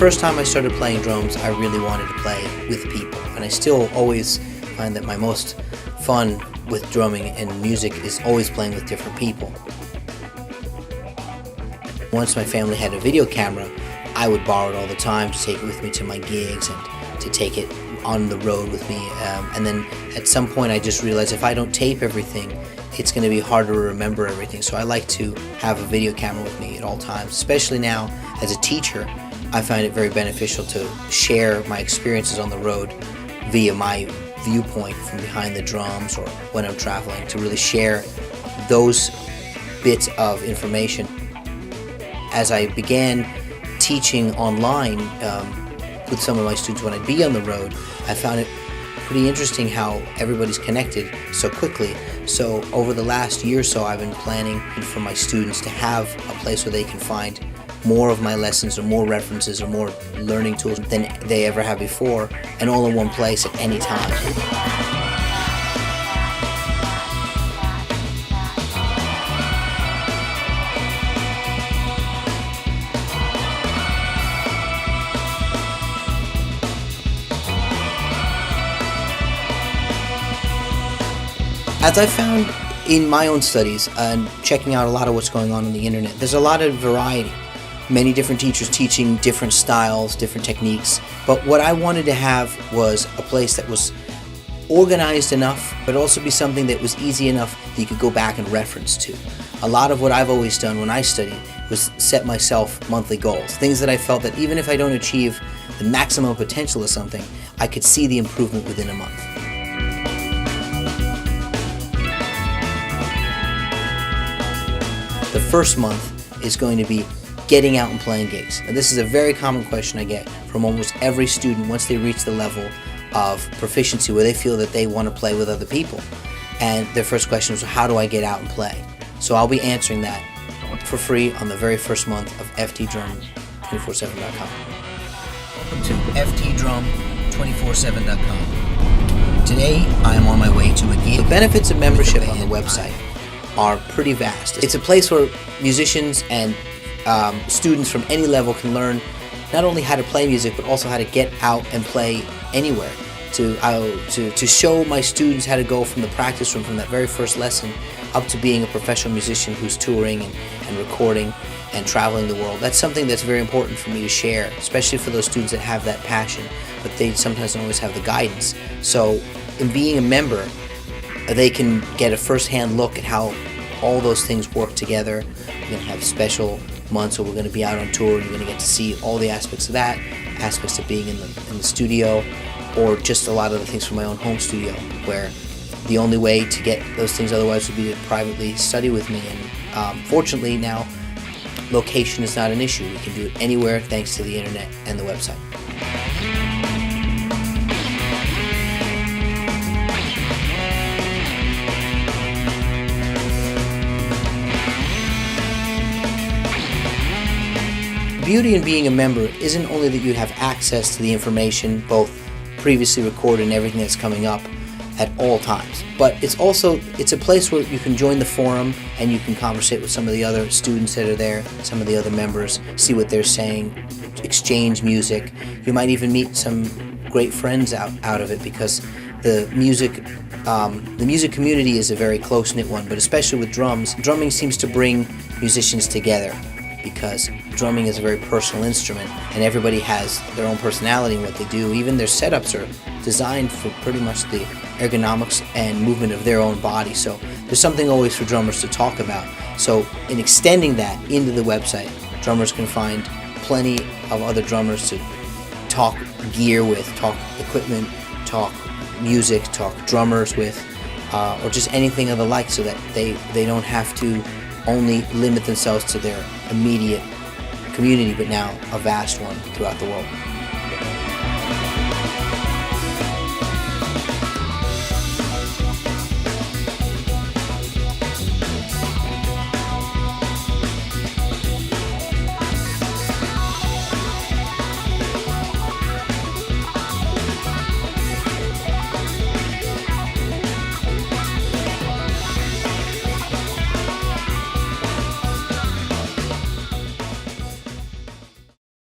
first time I started playing drums, I really wanted to play with people, and I still always find that my most fun with drumming and music is always playing with different people. Once my family had a video camera, I would borrow it all the time to take it with me to my gigs and to take it on the road with me. And then at some point I just realized if I don't tape everything, it's going to be harder to remember everything. So I like to have a video camera with me at all times. Especially now as a teacher, I find it very beneficial to share my experiences on the road via my viewpoint from behind the drums or when I'm traveling, to really share those bits of information. As I began teaching online with some of my students when I'd be on the road, I found it pretty interesting how everybody's connected so quickly. So over the last year or so, I've been planning for my students to have a place where they can find more of my lessons or more references or more learning tools than they ever have before, and all in one place at any time. As I found in my own studies and checking out a lot of what's going on the internet, there's a lot of variety. Many different teachers teaching different styles, different techniques. But what I wanted to have was a place that was organized enough, but also be something that was easy enough that you could go back and reference to. A lot of what I've always done when I study was set myself monthly goals. Things that I felt that even if I don't achieve the maximum potential of something, I could see the improvement within a month. The first month is going to be getting out and playing gigs. Now, this is a very common question I get from almost every student once they reach the level of proficiency where they feel that they want to play with other people. And their first question is, how do I get out and play? So I'll be answering that for free on the very first month of ftdrum247.com. Welcome to ftdrum247.com. Today I am on my way to a gig. The benefits of membership on the website are pretty vast. It's a place where musicians and students from any level can learn not only how to play music, but also how to get out and play anywhere. To show my students how to go from the practice room, from that very first lesson, up to being a professional musician who's touring and recording and traveling the world. That's something that's very important for me to share, especially for those students that have that passion, but they sometimes don't always have the guidance. So in being a member, they can get a first-hand look at how all those things work together. We're going to have special months where we're going to be out on tour, and you're going to get to see all the aspects of that, aspects of being in the studio, or just a lot of the things from my own home studio, where the only way to get those things otherwise would be to privately study with me. And fortunately now, location is not an issue. We can do it anywhere thanks to the internet and the website. The beauty in being a member isn't only that you have access to the information, both previously recorded and everything that's coming up at all times, but it's a place where you can join the forum and you can conversate with some of the other students that are there, some of the other members, see what they're saying, exchange music. You might even meet some great friends out of it, because the music community is a very close-knit one, but especially with drums, drumming seems to bring musicians together, because drumming is a very personal instrument and everybody has their own personality in what they do. Even their setups are designed for pretty much the ergonomics and movement of their own body. So there's something always for drummers to talk about. So in extending that into the website, drummers can find plenty of other drummers to talk gear with, talk equipment, talk music, talk drummers with, or just anything of the like, so that they don't have to only limit themselves to their immediate community, but now a vast one throughout the world.